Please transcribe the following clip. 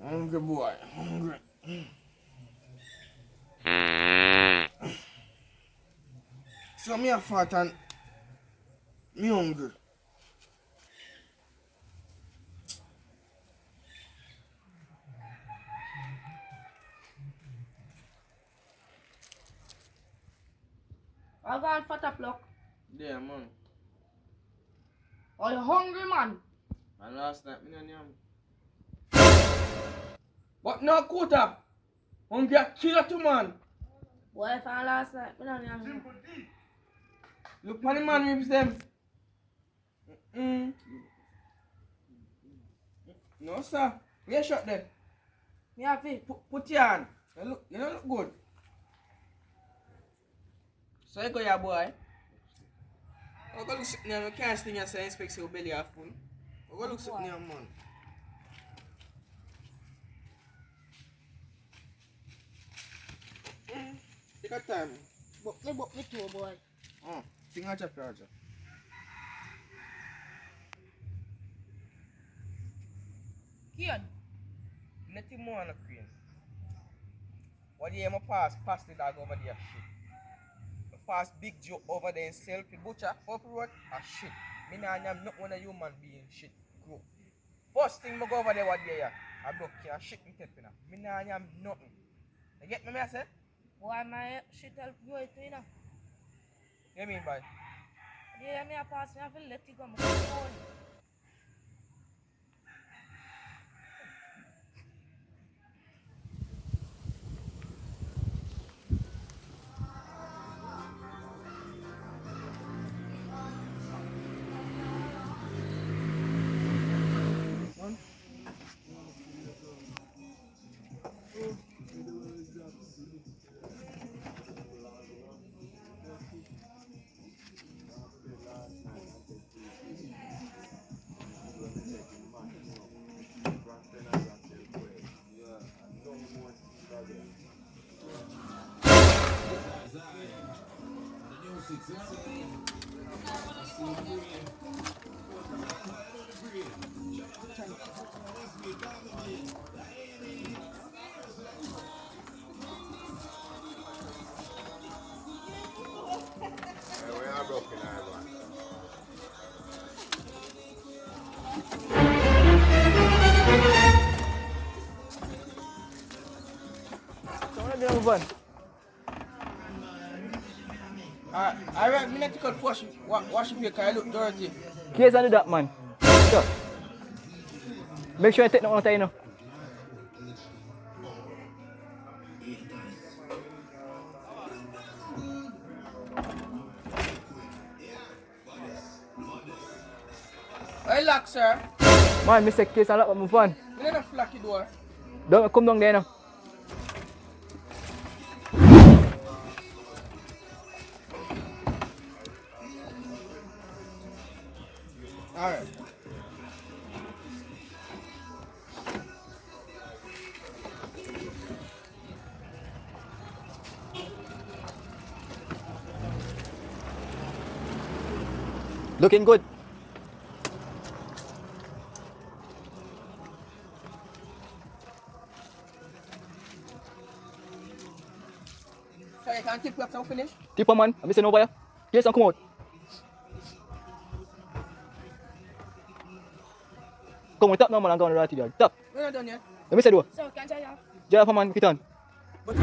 Hungry boy, hungry. So me a fat and me hungry. I got fat up look. Yeah, man. Are you hungry, man? And last night, me no Nyam. But no quota. Hungry a killer too, man. Boy, if I last night, me don't know. Look on the man ribs them. No, sir. Where you shot there? Me have it. Put your hand. You don't look good. So you go here, boy. I go look sit there. You can't sting and say inspect your belly half full. I go look sit there, man. Take your time. Book me too, boy. Finger chop your chop. Kid. Nothing more on the crane. What do you have pass the dog over there? Shit. Pass Big Joe over there and sell the butcher up the road. Shit. Me nah am not one of human being shit. Group. First thing me go over there what there I broke here shit me tapping. Me nah am nothing. You get me I say? Boy, my shit help you it, you know. You mean by? Yeah, me a pass me, I feel let it go. Me come on. We are broken man. So what do you want? Alright, me not to wash your face because I look dirty. Case under that, man. Sure. Make sure you take no time, you know. Hey, lock, sir. Man, Mr. Case and lock up my phone. Me not lock the door. Don't come down there now. Alright. Looking good. So you can tip up some finish? Tip on, man. I'm missing over here. Case and come out. Come on, tap now, man. I'm going to the right here. Tap. We're not done yet. Let me say do. So, can't you have? Jaya for man, fit on. But